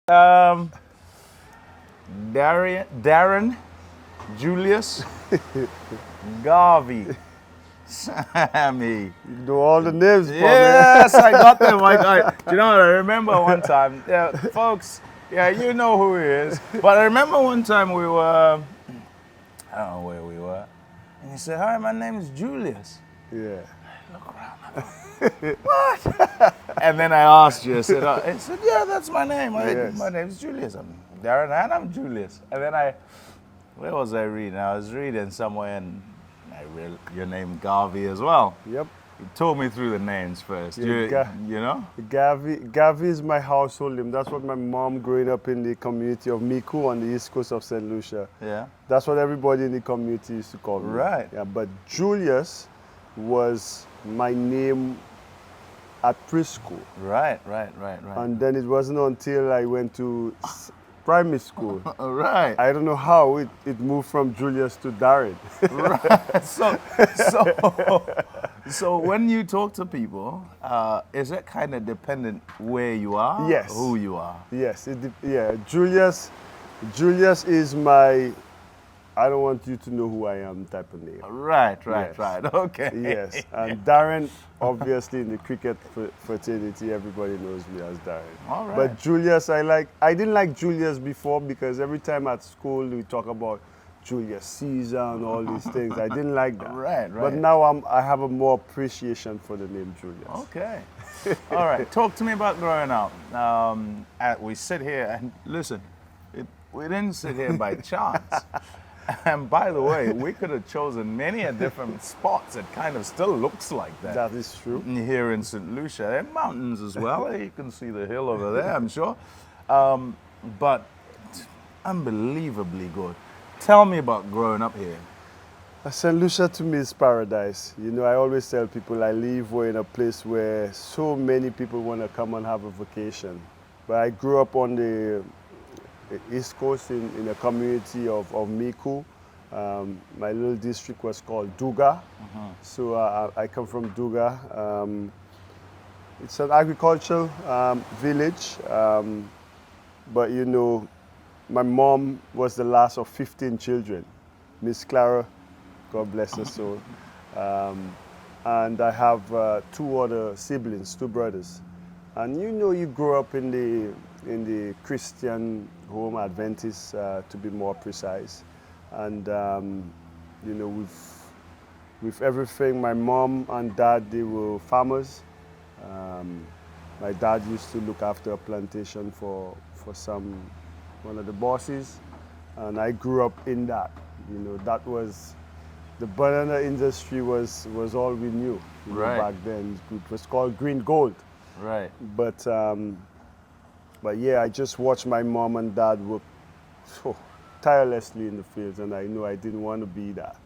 Um, Daren, Julius, Garvey, Sammy. You know all the names, Pommie. Yes, I got them. You know what? I remember one time, folks. Yeah, you know who he is. But I remember one time we were, I don't know where we were, and he said, "Hi, my name is Julius." Yeah. Look around. What? And then I asked you. I said, "Yeah, that's my name. Yes. My name's Julius. I'm Darren, and I'm Julius." And then where was I reading? I was reading somewhere, and I read your name Garvey as well. Yep. You told me through the names first. Yeah, You know? Gavi is my household name. That's what my mom, growing up in the community of Miku on the east coast of St. Lucia. Yeah. That's what everybody in the community used to call me. Right. Yeah, but Julius was my name at preschool. Right. And then it wasn't until I went to primary school. Right. I don't know how it moved from Julius to Darren. Right. So when you talk to people, is it kind of dependent where you are? Yes. Who you are? Yes. Julius is my, I don't want you to know who I am type of name. Right. Yes. Okay. Yes. And Darren, obviously in the cricket fraternity, everybody knows me as Darren. All right. But Julius, I didn't like Julius before because every time at school we talk about Julius Caesar and all these things. I didn't like that. Right. But now I have a more appreciation for the name Julius. Okay. All right. Talk to me about growing up. We sit here and listen. We didn't sit here by chance. And by the way, we could have chosen many a different spots. It kind of still looks like that. That is true. Here in St. Lucia. There are mountains as well. You can see the hill over there, I'm sure. But unbelievably good. Tell me about growing up here. St. Lucia to me is paradise. You know, I always tell people I live in a place where so many people want to come and have a vacation. But I grew up on the East Coast in a community of Miku. My little district was called Duga. So I come from Duga. It's an agricultural village. But you know, my mom was the last of 15 children. Miss Clara, God bless her soul. And I have two other siblings, two brothers. And you know, you grow up in the Christian home, Adventist to be more precise. And you know, with everything, my mom and dad, they were farmers. My dad used to look after a plantation for one of the bosses, and I grew up in that. You know, that was, the banana industry was all we knew, you know, back then. It was called green gold. Right. But yeah, I just watched my mom and dad work so tirelessly in the fields, and I knew I didn't want to be that.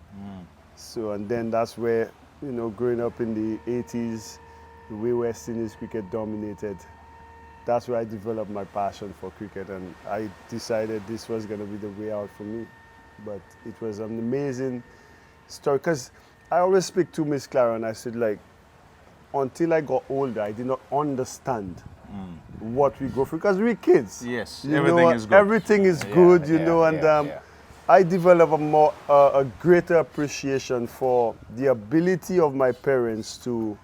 So, and then that's where, you know, growing up in the 80s, the way West Indies cricket dominated, that's where I developed my passion for cricket, and I decided this was going to be the way out for me. But it was an amazing story, because I always speak to Miss Clara, and I said, like, until I got older, I did not understand what we go through, because we're kids. Yes, everything is good. Everything is good, you know, and I developed a greater appreciation for the ability of my parents to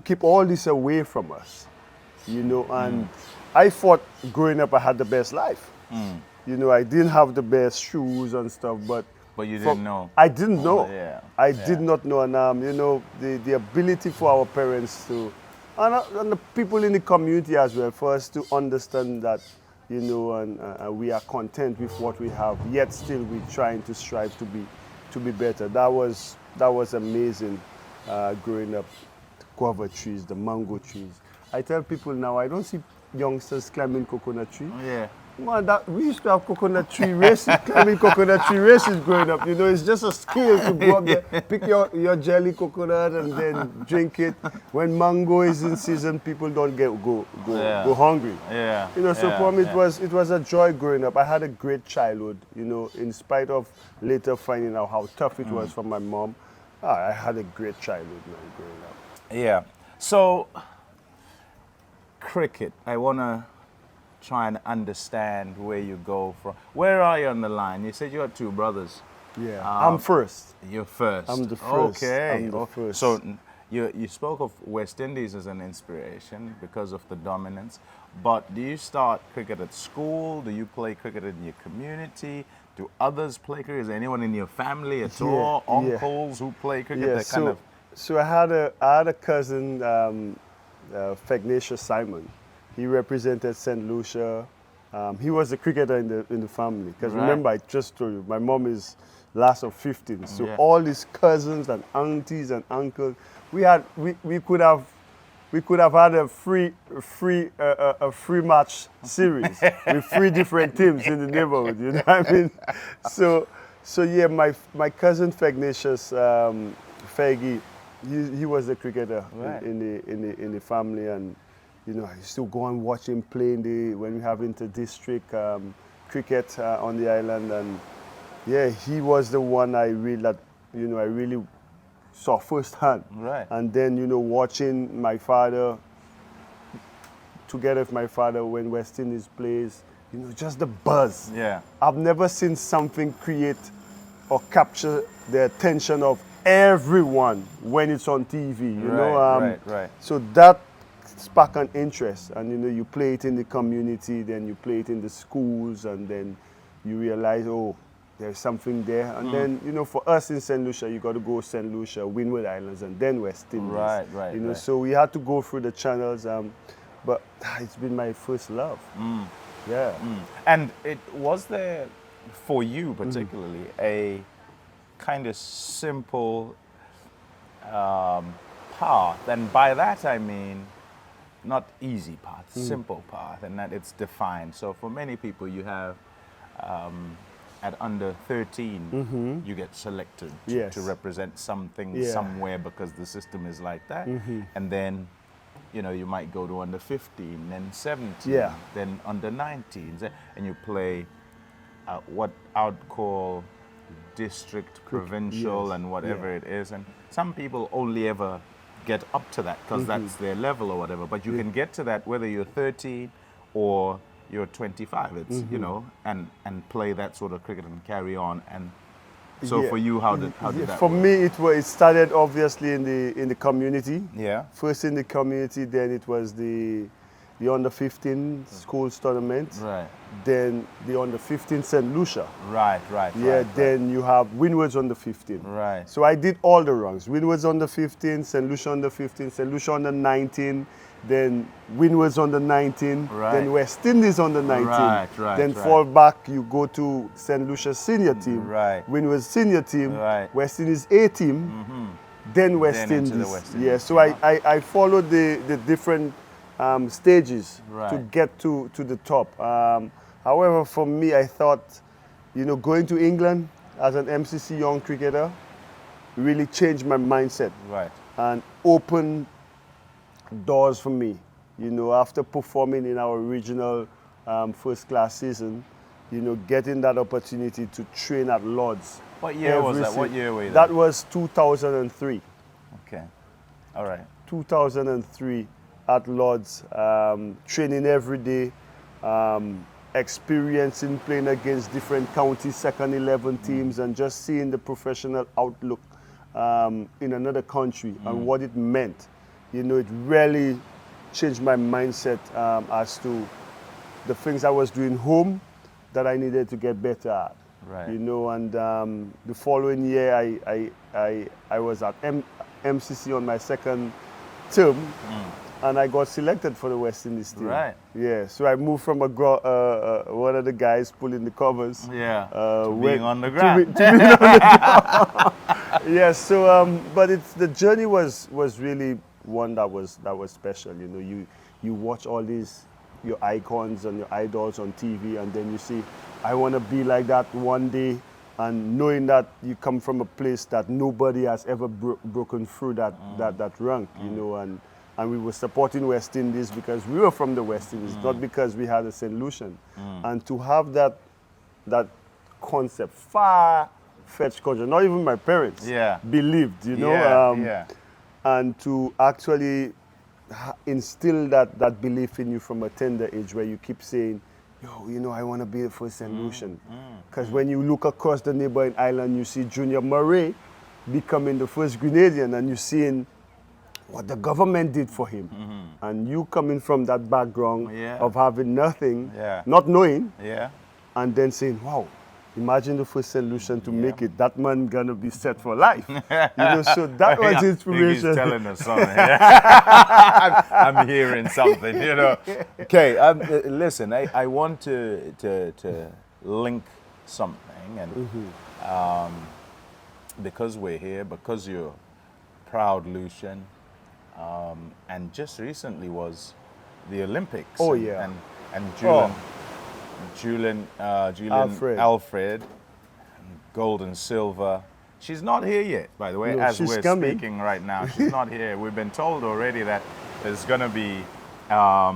keep all this away from us, you know, and I thought growing up I had the best life. You know, I didn't have the best shoes and stuff, but you didn't know. I didn't know. I did not know, and you know, the ability for our parents to, and the people in the community as well, for us to understand that, you know, and we are content with what we have, yet still we're trying to strive to be better. That was amazing, growing up. The guava trees, the mango trees. I tell people now, I don't see youngsters climbing coconut tree. Man, we used to have coconut tree races, climbing coconut tree races growing up. You know, it's just a skill to go up there, pick your jelly coconut and then drink it. When mango is in season, people don't go hungry. You know, so for me it was a joy growing up. I had a great childhood, you know, in spite of later finding out how tough it was for my mom. I had a great childhood, man, growing up. Yeah. So cricket, I wanna try and understand where you go from. Where are you on the line? You said you had 2 brothers. Yeah, I'm first. You're first. I'm the first. Okay. I'm the first. So you spoke of West Indies as an inspiration because of the dominance, but do you start cricket at school? Do you play cricket in your community? Do others play cricket? Is there anyone in your family at all? Uncles who play cricket? Yeah, so I had a cousin, Fegnacious Simon. He represented St. Lucia. He was a cricketer in the family. Because remember, I just told you, my mom is last of 15. So all these cousins and aunties and uncles, we could have had a free match series with 3 different teams in the neighborhood. You know what I mean? So yeah, my cousin Fegnacious, Feggy, he was a cricketer in the family, and you know, I used to go and watch him play when we have inter-district cricket on the island, and yeah, he was the one I really saw firsthand. Right. And then, you know, watching my father, together with my father when West Indies plays, you know, just the buzz. Yeah. I've never seen something create or capture the attention of everyone when it's on TV, you know. Right. So that spark an interest, and you know, you play it in the community, then you play it in the schools, and then you realize, oh, there's something there. And then, you know, for us in St. Lucia, you got to go St. Lucia, Windward Islands, and then West Indies. Right. You know, so we had to go through the channels, but it's been my first love. Yeah. And was there, for you particularly, a kind of simple path? And by that I mean, not easy path, simple path, and that it's defined. So for many people, you have at under 13, you get selected to represent something somewhere because the system is like that. And then, you know, you might go to under 15, then 17, then under 19s, and you play what I would call district, provincial, and whatever it is. And some people only ever get up to that because that's their level or whatever. But you can get to that whether you're 13 or you're 25. It's you know, and play that sort of cricket and carry on. And so for you, how did that for work? me, it started obviously in the community. Yeah. First in the community, then it was the under 15 schools tournament. Right. Then the under 15 St. Lucia. Right. Then you have Windwards under 15. Right. So I did all the rungs. Windwards under 15, St. Lucia under 15, St. Lucia under 19, then Windwards under 19, then West Indies under 19. Then fall back, you go to St. Lucia senior team, Windwards senior team, West Indies A team, then West Indies. Yeah, so I followed the different stages to get to the top. However, for me, I thought, you know, going to England as an MCC young cricketer really changed my mindset and opened doors for me. You know, after performing in our regional first class season, you know, getting that opportunity to train at Lord's. What year was that? What year were you there? That was 2003. Okay. All right. 2003 at Lord's, training every day, experiencing playing against different county second 11 teams, and just seeing the professional outlook in another country and what it meant. You know, it really changed my mindset as to the things I was doing home that I needed to get better at. You know, and the following year I was at MCC on my second term, and I got selected for the West Indies team. Yeah, so I moved from one of the guys pulling the covers. To being on the ground. Yeah, so but the journey was really one that was special. You know, you watch all these your icons and your idols on TV, and then you see, I want to be like that one day, and knowing that you come from a place that nobody has ever broken through that rank, you know, and we were supporting West Indies because we were from the West Indies, not because we had a St. Lucian. And to have that concept, far-fetched concept, not even my parents believed, you know, and to actually instill that belief in you from a tender age, where you keep saying, yo, you know, I want to be the first St. Lucian. Because when you look across the neighboring island, you see Junior Murray becoming the first Grenadian, and you're seeing what the government did for him. And you coming from that background of having nothing, not knowing, and then saying, wow, imagine the first St. Lucian to make it. That man gonna be set for life. You know, so that was inspiration. He's telling us something. I'm hearing something, you know. Okay, listen, I want to link something, and because we're here, because you're proud Lucian, and just recently was the Olympics. Oh, and Julian Alfred, gold and silver. She's not here yet, by the way, No, as she's we're coming. speaking right now. She's not here. We've been told already that there's going to be a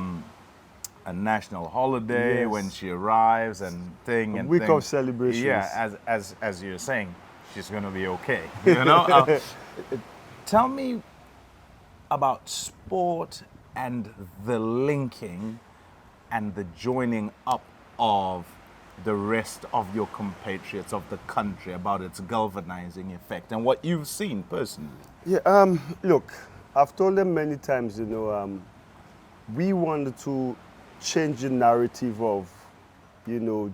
national holiday when she arrives and thing. And week thing. of celebrations. Yeah, as you're saying, she's going to be okay. You know. Tell me about sport and the linking and the joining up of the rest of your compatriots of the country, about its galvanizing effect and what you've seen personally. Yeah, look, I've told them many times, you know, we wanted to change the narrative of, you know,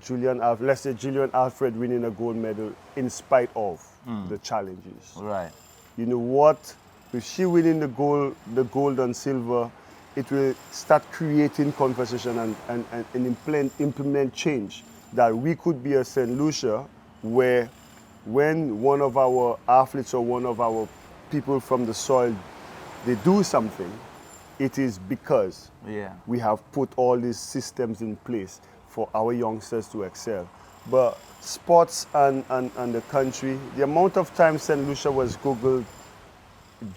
let's say Julian Alfred winning a gold medal in spite of the challenges. Right. You know what? If she winning the gold and silver, it will start creating conversation and implement change. That we could be a St. Lucia where when one of our athletes or one of our people from the soil, they do something, it is because we have put all these systems in place for our youngsters to excel. But sports and the country, the amount of time St. Lucia was Googled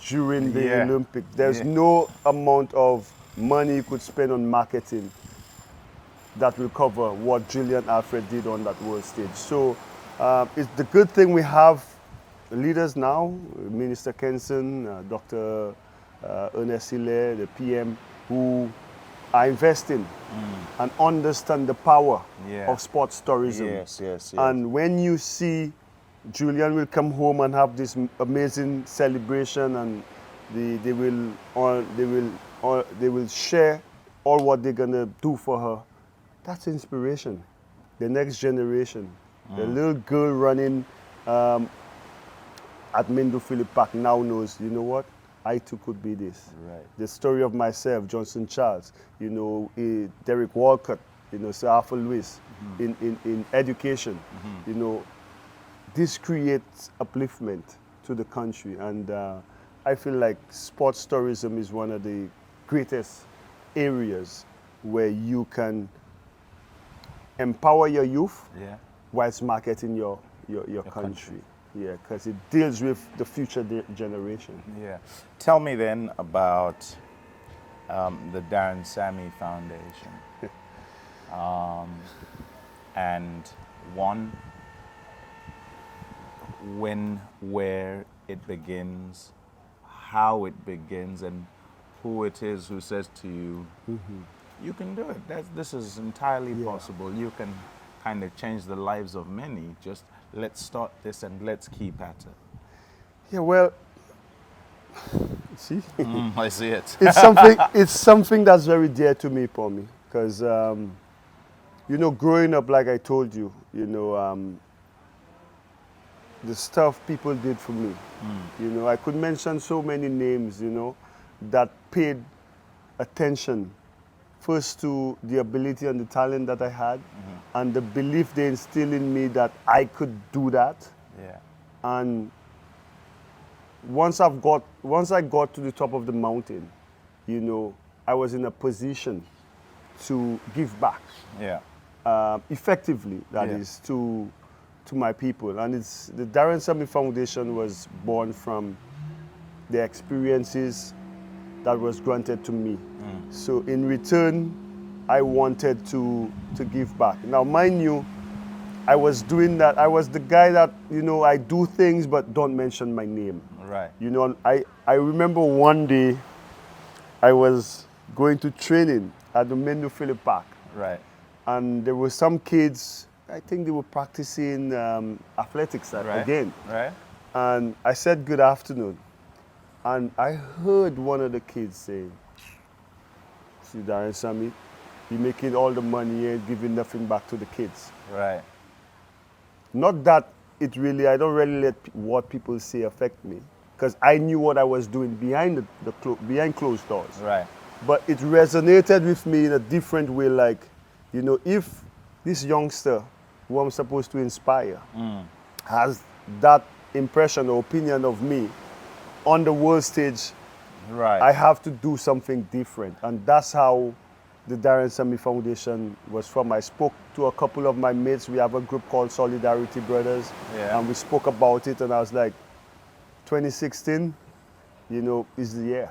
during the Olympics, there's no amount of money you could spend on marketing that will cover what Julian Alfred did on that world stage. So it's the good thing we have leaders now, Minister Kenson, Dr. Ernest Hilaire, the PM, who are investing and understand the power of sports tourism. Yes. And when you see Julian will come home and have this amazing celebration, and they will share all what they're gonna do for her. That's inspiration. The next generation, the little girl running at Mindo Phillip Park now knows, you know what? I too could be this. Right. The story of myself, Johnson Charles, you know, Derek Walcott, you know, Sir Arthur Lewis, in education, you know, this creates upliftment to the country. And I feel like sports tourism is one of the greatest areas where you can empower your youth whilst marketing your country. Yeah, because it deals with the future generation. Yeah. Tell me then about the Daren Sammy Foundation. And when, where it begins, how it begins, and who it is who says to you, you can do it. This is entirely possible. You can kind of change the lives of many. Just let's start this and let's keep at it. Yeah, well, see? I see it. It's something that's very dear to me, Pommie, because, you know, growing up, like I told you, you know, the stuff people did for me, you know, I could mention so many names, you know, that paid attention first to the ability and the talent that I had, and the belief they instilled in me that I could do that. Yeah. And once I got to the top of the mountain, you know, I was in a position to give back. Yeah. Effectively, that is, to my people. And it's the Daren Sammy Foundation was born from the experiences that was granted to me. So in return, I wanted to give back. Now, mind you, I was doing that. I was the guy that, you know, I do things but don't mention my name. Right. You know, I remember one day I was going to training at the Mendo Philip Park. Right. And there were some kids, I think they were practicing athletics again. Right. And I said, good afternoon. And I heard one of the kids say, see, Daren Sammy, you're making all the money and giving nothing back to the kids. Right. Not that I don't really let what people say affect me, because I knew what I was doing behind behind closed doors. Right. But it resonated with me in a different way, like, you know, if this youngster who I'm supposed to inspire has that impression or opinion of me on the world stage, Right. I have to do something different. And that's how the Daren Sammy Foundation was from. I spoke to a couple of my mates. We have a group called Solidarity Brothers. Yeah. And we spoke about it, and I was like, 2016, you know, is the year.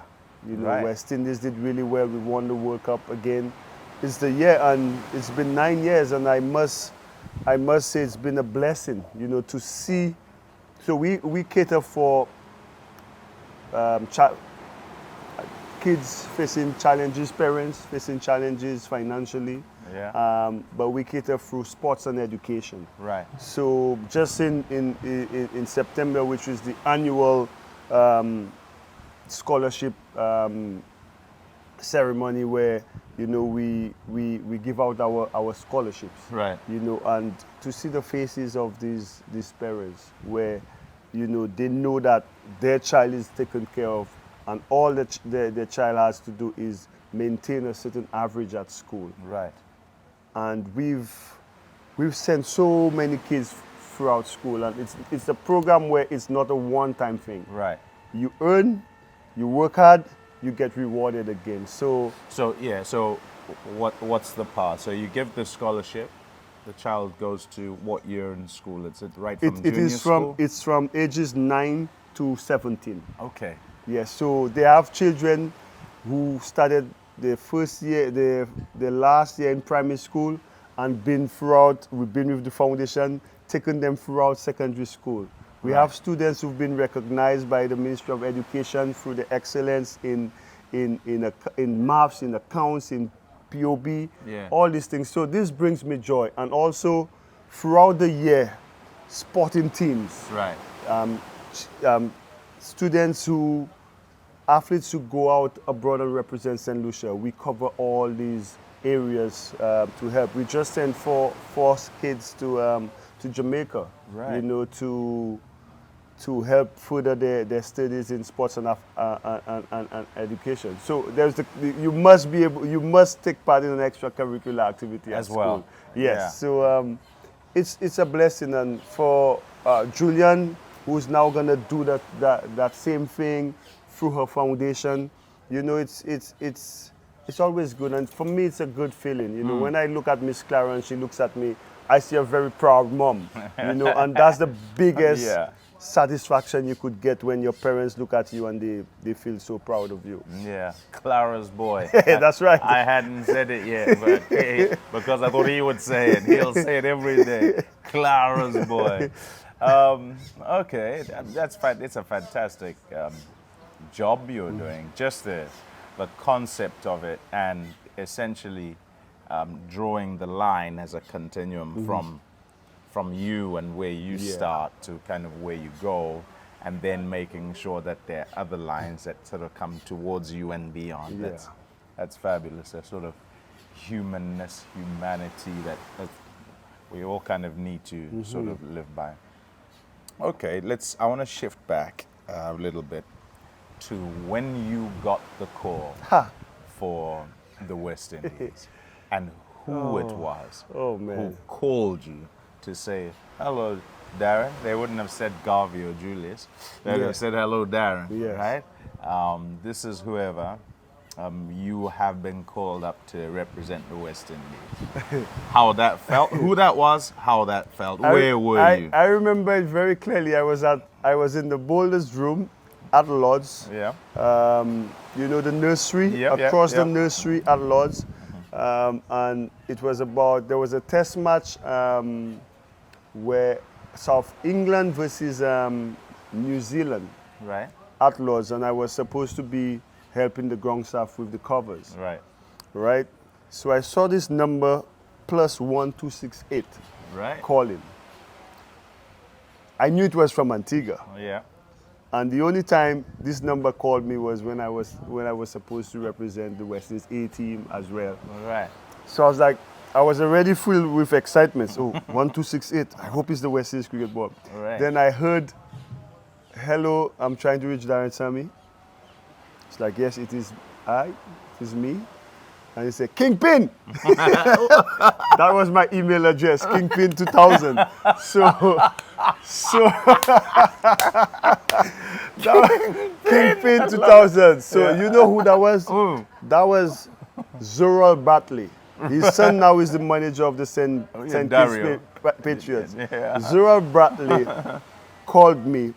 You know, Right. West Indies did really well. We won the World Cup again. It's the year, and it's been 9 years, and I must say it's been a blessing, you know, to see. So we cater for kids facing challenges, parents facing challenges financially. Yeah. But we cater through sports and education. Right. So just in September, which is the annual scholarship ceremony, where, you know, we give out our scholarships. Right. You know, and to see the faces of these parents, where, you know, they know that their child is taken care of, and all that their child has to do is maintain a certain average at school. Right. And we've sent so many kids throughout school, and it's a program where it's not a one-time thing. Right. You earn, you work hard, you get rewarded again. So yeah. So what's the path? So you give the scholarship. The child goes to what year in school? It's right from junior school? It's from ages 9 to 17. Okay. Yeah, so they have children who started the first year, the last year in primary school, and we've been with the foundation, taken them throughout secondary school. We Right. have students who've been recognized by the Ministry of Education through the excellence in maths, in accounts, in POB, Yeah. all these things. So this brings me joy. And also throughout the year, sporting teams. Right. Athletes who go out abroad and represent St. Lucia, we cover all these areas to help. We just sent four kids to Jamaica, Right. you know, to help further their studies in sports and education. So you must take part in an extracurricular activity As at well. school. Yes. Yeah. So it's a blessing, and for Julian, who's now gonna do that same thing through her foundation, you know, it's always good, and for me it's a good feeling. You know, when I look at Miss Clara and she looks at me, I see a very proud mom. You know, and that's the biggest Yeah. satisfaction you could get when your parents look at you and they feel so proud of you. Yeah. Clara's boy. That's right. I hadn't said it yet, but because I thought he would say it. He'll say it every day. Clara's boy. Okay, that's fine. It's a fantastic job you're doing. Just the concept of it, and essentially drawing the line as a continuum from you and where you start to kind of where you go, and then making sure that there are other lines that sort of come towards you and beyond. Yeah. That's fabulous. A sort of humanity that we all kind of need to sort of live by. Okay, I want to shift back a little bit to when you got the call for the West Indies and who it was who called you to say, hello, Darren. They wouldn't have said Garvey or Julius. They would have said, hello, Darren, Yes. right? This is whoever. You have been called up to represent the West Indies. How that felt, who that was, how that felt, where were you? I remember it very clearly. I was in the boulders room at Lord's. Yeah. You know the nursery, across the nursery at Lord's. And it was there was a test match where South England versus New Zealand Right. at Lord's, and I was supposed to be helping the ground staff with the covers. Right. Right? So I saw this number +1268 Right. calling. I knew it was from Antigua. Yeah. And the only time this number called me was when I was supposed to represent the West Indies A team as well. Right. So I was like, I was already filled with excitement. So 1268, I hope it's the West Indies cricket board. Right. Then I heard, hello, I'm trying to reach Daren Sammy. It's like, yes, it is me. And he said, Kingpin! That was my email address, Kingpin2000. Kingpin2000. So you know who that was? That was Zoral Batley. His son now is the manager of the St. Kitts Patriots. Yeah. Zoral Batley called me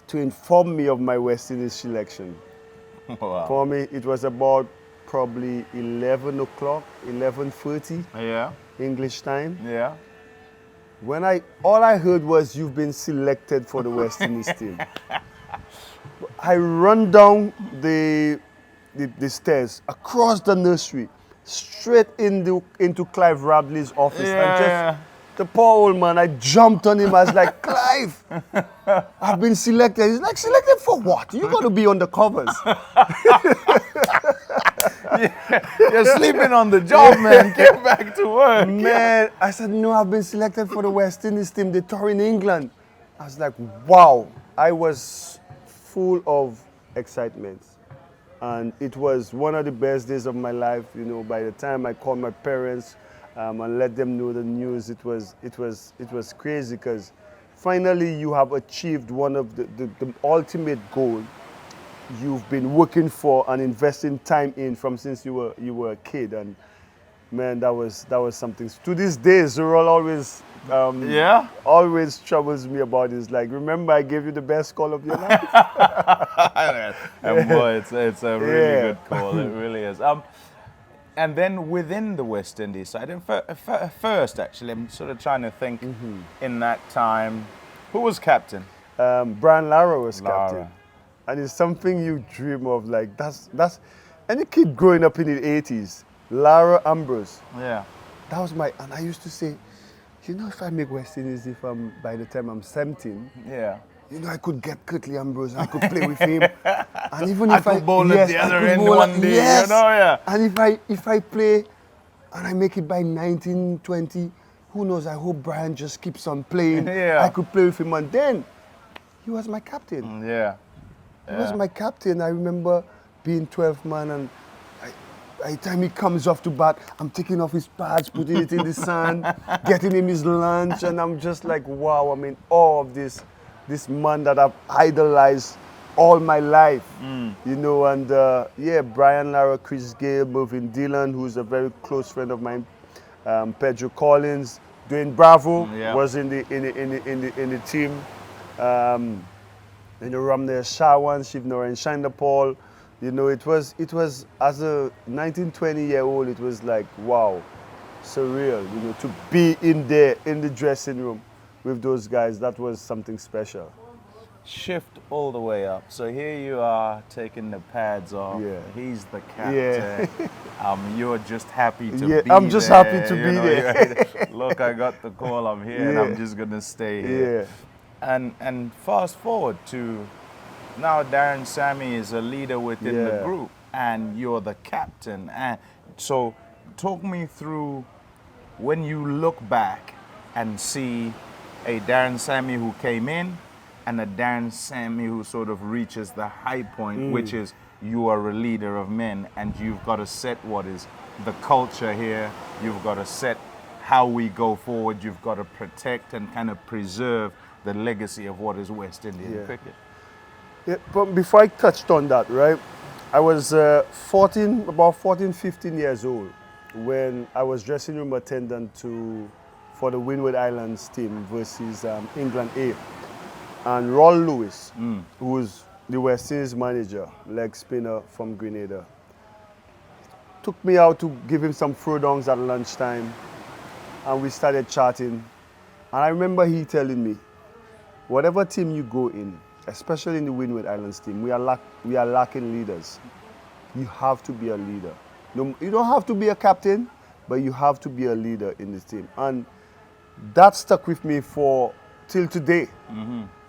to inform me of my West Indies selection. Wow. For me, it was about probably 11 o'clock, 11:30 Yeah. English time. Yeah. When all I heard was, you've been selected for the West Indies team. I run down the stairs, across the nursery, straight into Clive Radley's office. Yeah. The poor old man, I jumped on him. I was like, Clive, I've been selected. He's like, selected for what? You got to be on the covers. You're sleeping on the job, man. Get back to work. Man, I said, no, I've been selected for the West Indies team. They tour in England. I was like, wow. I was full of excitement. And it was one of the best days of my life. You know, by the time I called my parents and let them know the news, it was crazy, because finally you have achieved one of the ultimate goal you've been working for and investing time in from since you were a kid. And man, that was something. To this day, Zoral always troubles me about this. Like, remember I gave you the best call of your life? And boy, it's a really good call. It really is. And then within the West Indies side, and first actually, I'm sort of trying to think in that time, who was captain? Brian Lara was captain. And it's something you dream of. Like, that's any kid growing up in the 80s, Lara Ambrose. Yeah. That was and I used to say, you know, if I make West Indies, by the time I'm 17, yeah, you know, I could get Curtly Ambrose, I could play with him. And even if I could bowl at the other end one day, you know, yeah. And if I play and I make it by 1920, who knows, I hope Brian just keeps on playing. Yeah. I could play with him, and then he was my captain. Yeah. He was my captain. I remember being 12th man, and by the time he comes off to bat, I'm taking off his pads, putting it in the sand, getting him his lunch, and I'm just like, wow, I'm in awe of this man that I've idolized all my life, you know. And Brian Lara, Chris Gale, Mervyn Dillon, who's a very close friend of mine, Pedro Collins, Dwayne Bravo was in the team. You know, Ramnair Shawan, Shivnaren Shandapal. You know, it was as a 19-20-year-old, it was like, wow, surreal. You know, to be in there in the dressing room with those guys, that was something special. Shift all the way up. So here you are taking the pads off. Yeah. He's the captain. You're just happy to be there. I'm just happy to be there. Look, I got the call. I'm here, and I'm just gonna stay here. And fast forward to now, Daren Sammy is a leader within the group, and you're the captain. And so, talk me through when you look back and see a Daren Sammy who came in and a Daren Sammy who sort of reaches the high point, which is you are a leader of men, and you've got to set what is the culture here. You've got to set how we go forward. You've got to protect and kind of preserve the legacy of what is West Indian cricket. Yeah, but before I touched on that, right, I was about 14, 15 years old when I was dressing room attendant for the Windward Islands team versus England A. And Ron Lewis, who was the West Indies manager, leg spinner from Grenada, took me out to give him some throwdowns at lunchtime, and we started chatting. And I remember he telling me, whatever team you go in, especially in the Windward Islands team, we are lacking leaders. You have to be a leader. No, you don't have to be a captain, but you have to be a leader in this team. And that stuck with me till today.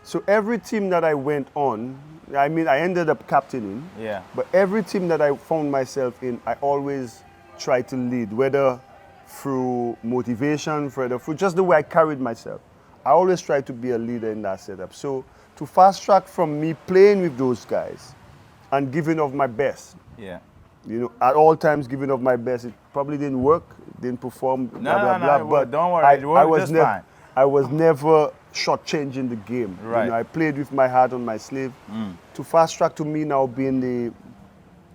So every team that I went on, I mean, I ended up captaining. Yeah. But every team that I found myself in, I always tried to lead, whether through motivation, through just the way I carried myself. I always tried to be a leader in that setup. So to fast track from me playing with those guys and giving of my best. Yeah. You know, at all times giving of my best. It probably didn't work, didn't perform, blah, blah, blah. But don't worry, I was never shortchanging the game. Right. You know, I played with my heart on my sleeve. To fast track to me now being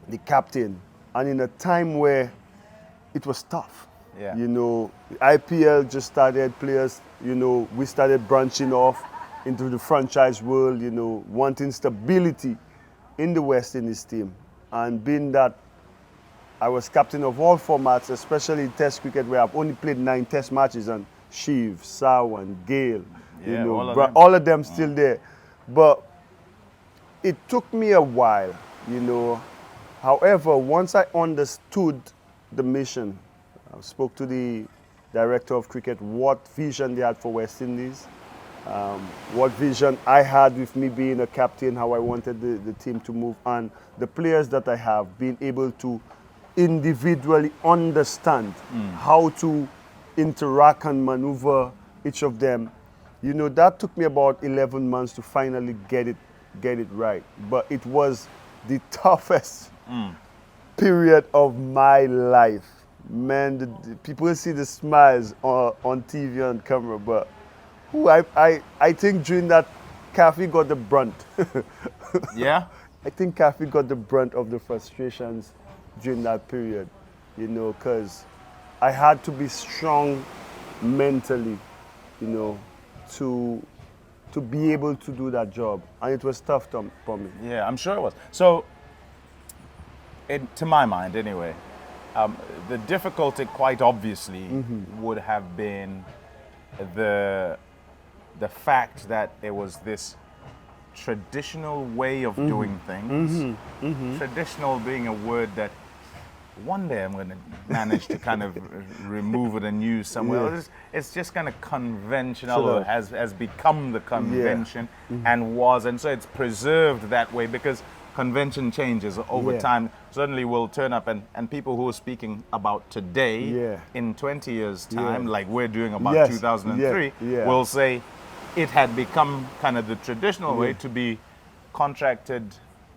the captain, and in a time where it was tough. Yeah. You know, IPL just started, players, you know, we started branching off into the franchise world, you know, wanting stability in the West Indies team. And being that I was captain of all formats, especially Test cricket, where I've only played 9 Test matches, and Shiv, Sawan, Gale, you know, all of them still there. But it took me a while, you know. However, once I understood the mission, I spoke to the director of cricket, what vision they had for West Indies, what vision I had with me being a captain, how I wanted the team to move, and the players that I have, been able to individually understand how to interact and maneuver each of them. You know, that took me about 11 months to finally get it right. But it was the toughest period of my life. Man, the people see the smiles on TV and camera, but I think during that, Kathy got the brunt. Yeah? I think Kathy got the brunt of the frustrations during that period, you know, because I had to be strong mentally, you know, to be able to do that job. And it was tough for me. Yeah, I'm sure it was. So, to my mind anyway, the difficulty quite obviously would have been the fact that it was this traditional way of doing things. Traditional being a word that one day I'm going to manage to kind of remove it and use somewhere. Yeah. It's just kind of conventional, or has become the convention and so it's preserved that way because convention changes over time. Certainly will turn up and people who are speaking about today in 20 years time, like we're doing about 2003, will say it had become kind of the traditional way to be contracted,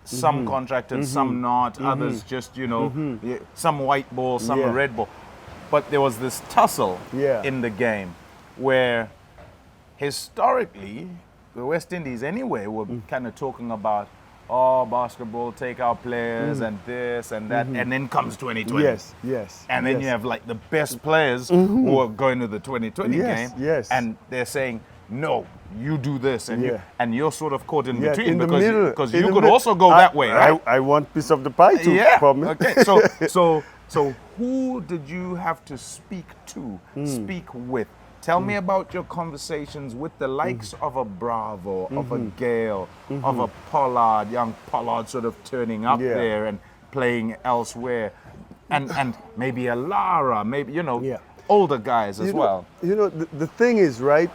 some contracted, some not, others just, you know, some white ball, some a red ball. But there was this tussle in the game where historically the West Indies anyway were kind of talking about, oh, basketball, take our players and this and that, and then comes 2020. Yes. And then you have like the best players who are going to the 2020 game, and they're saying, no, you do this, and you're sort of caught in between because you could also go that way, right? I want piece of the pie too. Pommie. Okay, so who did you have to speak to, speak with? Tell me about your conversations with the likes of a Bravo, of a Gale, of a Pollard, young Pollard sort of turning up there and playing elsewhere, and maybe a Lara, maybe, you know, older guys as well. You know, the thing is, right,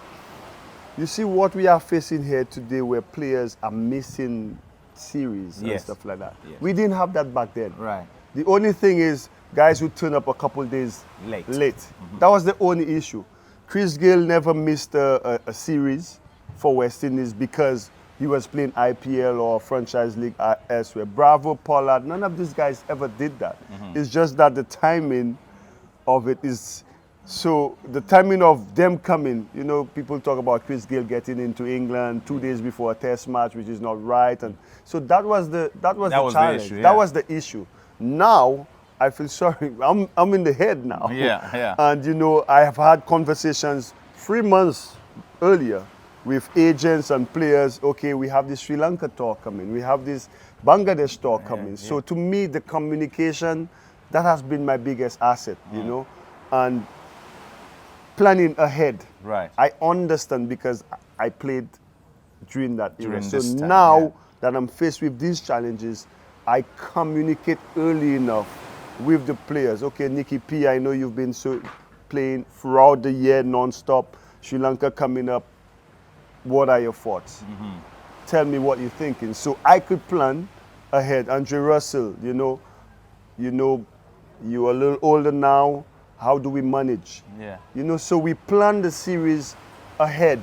you see what we are facing here today where players are missing series and stuff like that. We didn't have that back then. Right. The only thing is guys would turn up a couple days late. That was the only issue. Chris Gayle never missed a series for West Indies because he was playing IPL or franchise league elsewhere. Bravo, Pollard, none of these guys ever did that. It's just that the timing of it is, so the timing of them coming, you know, people talk about Chris Gayle getting into England 2 days before a test match, which is not right. And so that was the challenge. The issue, That was the issue. Now, I feel sorry. I'm in the head now. And you know, I have had conversations 3 months earlier with agents and players. Okay, we have this Sri Lanka tour coming. We have this Bangladesh tour coming. So to me, the communication, that has been my biggest asset, you know, and planning ahead. Right. I understand because I played during that era. During So this time, now yeah. that I'm faced with these challenges, I communicate early enough with the players. Okay, Nikki P, I know you've been playing throughout the year non-stop. Sri Lanka coming up. What are your thoughts? Tell me what you're thinking. So I could plan ahead. Andre Russell, you're a little older now. How do we manage? Yeah. So we plan the series ahead.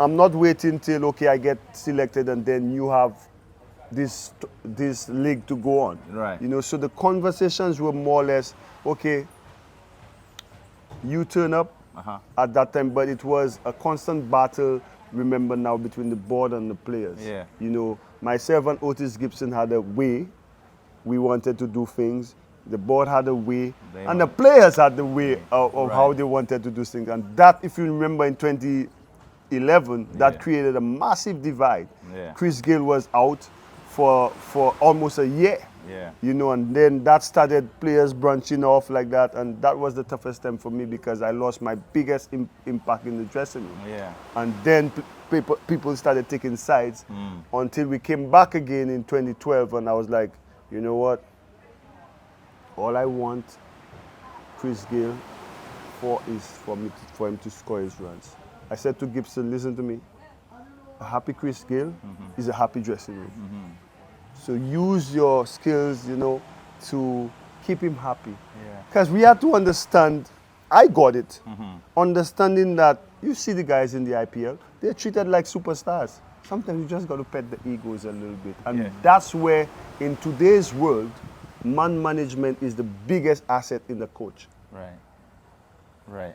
I'm not waiting till, okay, I get selected and then you have this league to go on. Right. So the conversations were more or less, okay, you turn up at that time, but it was a constant battle, remember now, between the board and the players. Yeah. Myself and Otis Gibson had a way we wanted to do things. The board had a way, and the players had the way of how they wanted to do things. And that, if you remember in 2011, that created a massive divide. Yeah. Chris Gayle was out for almost a year. Yeah. And then that started players branching off like that, and that was the toughest time for me because I lost my biggest impact in the dressing room. Yeah. And then people started taking sides until we came back again in 2012, and I was like, you know what? All I want Chris Gayle is for him to score his runs. I said to Gibson, listen to me, a happy Chris Gayle is a happy dressing room. So use your skills, to keep him happy. Because we had to understand, I got it, understanding that you see the guys in the IPL, they're treated like superstars. Sometimes you just got to pet the egos a little bit. And that's where, in today's world, man management is the biggest asset in the coach. Right. Right.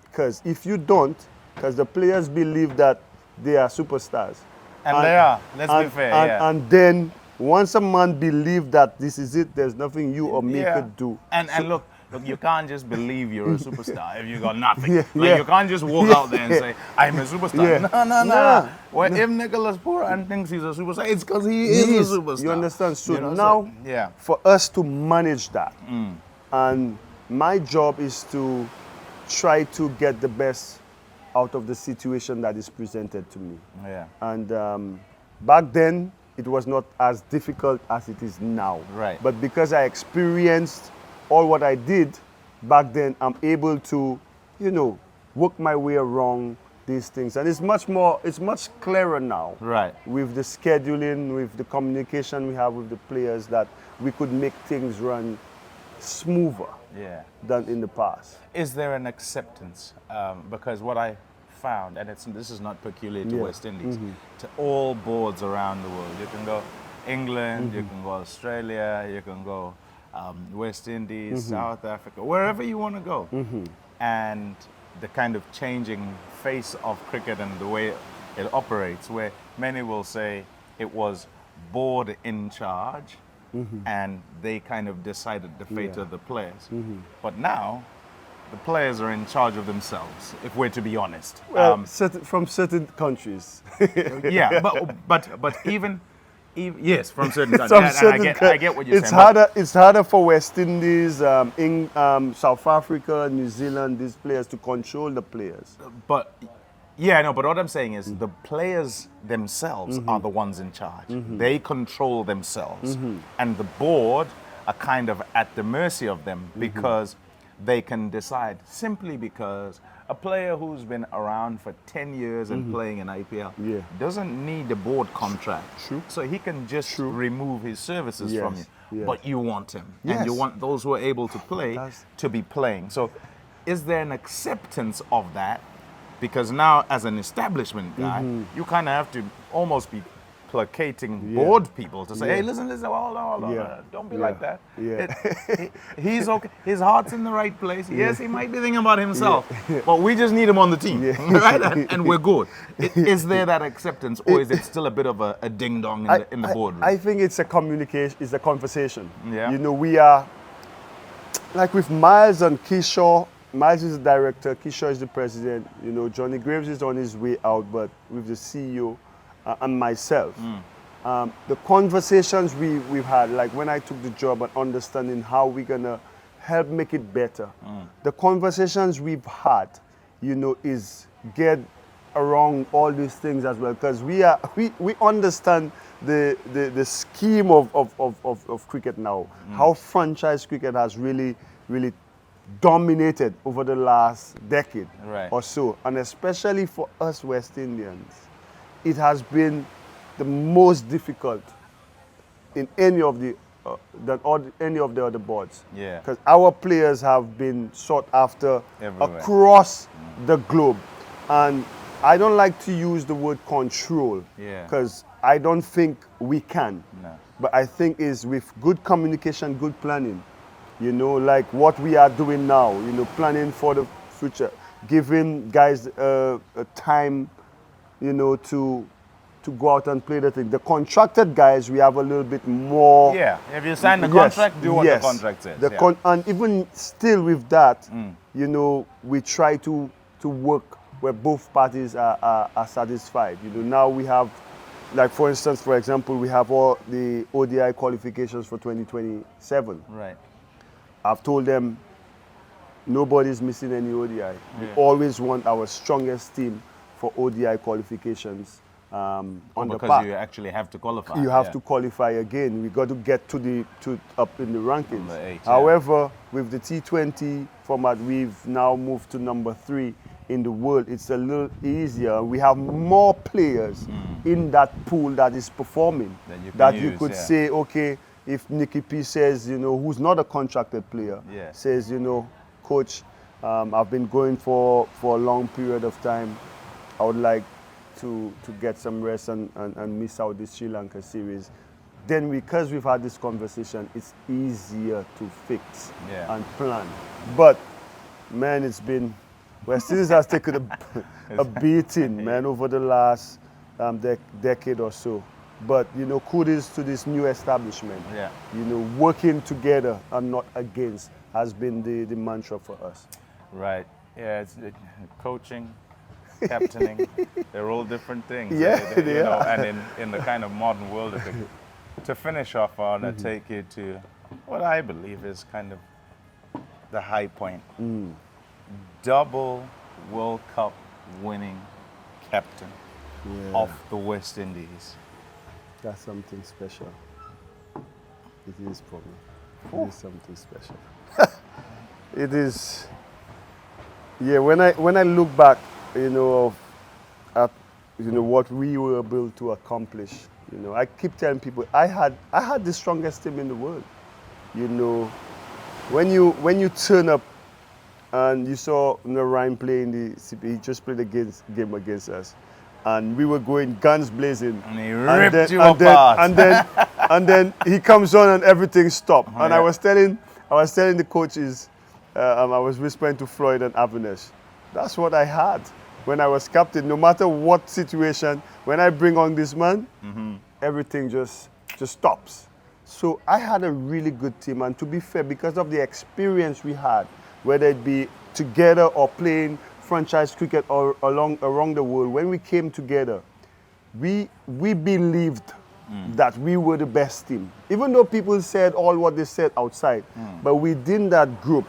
Because if you don't, because the players believe that they are superstars. And they are, let's be fair, And then, once a man believes that this is it, there's nothing you or me could do. And look, you can't just believe you're a superstar if you got nothing. You can't just walk out there and say, I'm a superstar. No. Well, if Nicholas Pooran thinks he's a superstar, it's because he is a superstar. You understand? So for us to manage that, and my job is to try to get the best out of the situation that is presented to me. And back then, it was not as difficult as it is now. Right. But because I experienced all what I did back then, I'm able to, work my way around these things. And it's much clearer now. Right. With the scheduling, with the communication we have with the players, that we could make things run smoother than in the past. Is there an acceptance? Because what I found, and this is not peculiar to West Indies, to all boards around the world. You can go England, you can go Australia, you can go West Indies, South Africa, wherever you want to go. And the kind of changing face of cricket and the way it operates, where many will say it was board in charge and they kind of decided the fate of the players. But now, the players are in charge of themselves, if we're to be honest. Well, from certain countries. But even yes, from certain countries. I get what you're saying. It's harder for West Indies, South Africa, New Zealand, these players to control the players. But what I'm saying is the players themselves are the ones in charge. They control themselves. And the board are kind of at the mercy of them because they can decide, simply because a player who's been around for 10 years and playing in IPL doesn't need a board contract. So he can just remove his services from you. But you want him. And you want those who are able to play to be playing. So is there an acceptance of that? Because now, as an establishment guy, you kind of have to almost be placating board people to say, hey, listen, hold on, don't be like that. He's okay. His heart's in the right place. Yes, he might be thinking about himself, but we just need him on the team, right? And we're good. Is there that acceptance, or is it still a bit of a ding-dong in the boardroom? I think it's a communication, it's a conversation. We are, like with Miles and Kishore, Miles is the director, Kishore is the president, Johnny Graves is on his way out, but with the CEO, and myself, the conversations we've had, like when I took the job and understanding how we're gonna help make it better, the conversations we've had, is get around all these things as well, because we understand the scheme of cricket now, how franchise cricket has really dominated over the last decade or so, and especially for us West Indians, it has been the most difficult in any of the any of the other boards. Yeah. Because our players have been sought after Everywhere. across the globe, and I don't like to use the word control, because I don't think we can. No. But I think is with good communication, good planning, you know, like what we are doing now, you know, planning for the future, giving guys a time, you know, to go out and play the thing. The contracted guys, we have a little bit more. Yeah, if you sign the contract, do what the contract says. And even still with that, you know, we try to work where both parties are satisfied. You know, now we have, like for instance, for example, we have all the ODI qualifications for 2027. Right. I've told them nobody's missing any ODI. We always want our strongest team for ODI qualifications. On the because park. you actually have to qualify. You have to qualify again. We got to get to up in the rankings. Number 8, However, with the T20 format, we've now moved to number 3 in the world. It's a little easier. We have more players in that pool that is performing. You could say, okay, if Nicky P says, you know, who's not a contracted player, says, you know, coach, I've been going for a long period of time. I would like to get some rest and miss out this Sri Lanka series, then because we've had this conversation, it's easier to fix and plan. But man, it's been, West Indies has taken a beating, man, over the last decade or so. But you know, kudos to this new establishment. You know, working together and not against has been the mantra for us. Right. Yeah, it's coaching, captaining, they're all different things. Yeah, they are. And in the kind of modern world, to finish off on, I take you to what I believe is kind of the high point. Double World Cup winning captain of the West Indies. That's something special. It is, Pommie. It is something special. It is. Yeah, when I look back, you know, at what we were able to accomplish, you know, I keep telling people I had the strongest team in the world. You know, when you turn up and you saw Ryan playing the CP, he just played a game against us, and we were going guns blazing. And he ripped you apart. And then he comes on and everything stopped. And I was telling the coaches, I was whispering to Floyd and Avinash, that's what I had when I was captain. No matter what situation, when I bring on this man, everything just stops. So I had a really good team, and to be fair, because of the experience we had, whether it be together or playing franchise cricket or around the world, when we came together, we believed that we were the best team. Even though people said all what they said outside, but within that group,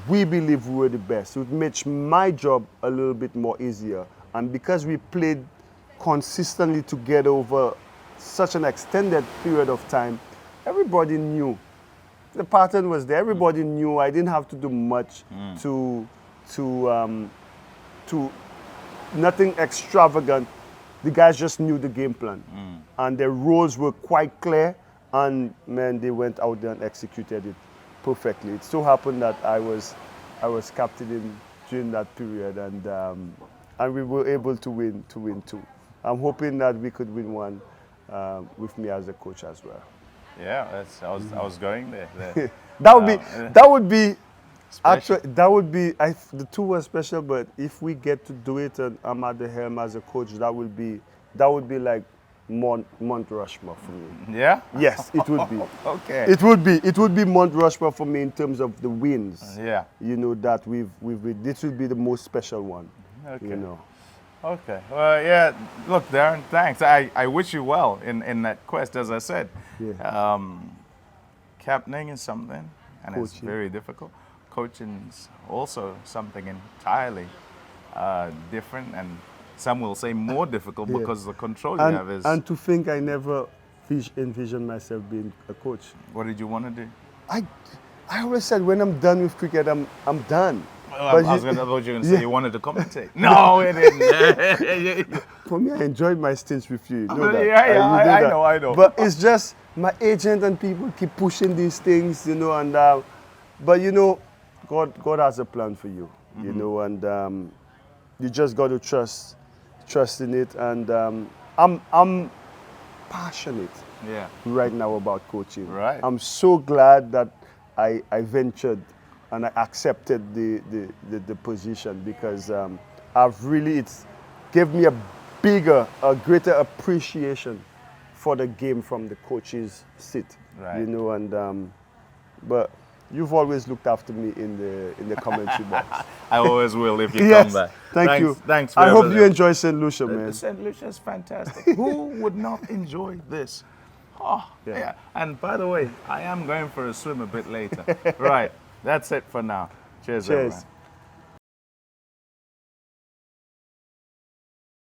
we believe we were the best. It made my job a little bit more easier. And because we played consistently together over such an extended period of time, everybody knew. The pattern was there. Everybody knew. I didn't have to do much to nothing extravagant. The guys just knew the game plan. And their roles were quite clear. And man, they went out there and executed it perfectly. It so happened that I was captaining during that period, and we were able to win 2. I'm hoping that we could win 1 with me as a coach as well. Yeah, I was going there. That would be special. actually that would be the 2 were special, but if we get to do it and I'm at the helm as a coach, that would be like Mount Rushmore for me. Yeah? Yes, it would be. Okay. It would be Mount Rushmore for me in terms of the wins. Yeah. You know, that we've this would be the most special one. Okay. You know. Okay. Well, yeah. Look, Darren, thanks. I wish you well in that quest, as I said. Yeah. Captaining is something, and it's very difficult. Coaching is also something entirely different, and some will say more difficult Yeah. because the control you have is. And to think I never envisioned myself being a coach. What did you want to do? I always said when I'm done with cricket, I'm done. Well, I thought you were going to say you wanted to commentate. No, it didn't. For me, I enjoyed my stints with you. You know that. I know. But it's just my agent and people keep pushing these things, you know. And but you know, God has a plan for you, you know, and you just got to trust in it. And I'm passionate right now about coaching. Right. I'm so glad that I ventured and I accepted the position, because it's gave me a greater appreciation for the game from the coach's seat. Right. You know, and but you've always looked after me in the commentary box. I always will if you Yes, come back. thank you. Thanks. I hope you enjoy St. Lucia, man. St. Lucia is fantastic. Who would not enjoy this? Oh, yeah. And by the way, I am going for a swim a bit later. Right. That's it for now. Cheers, everyone.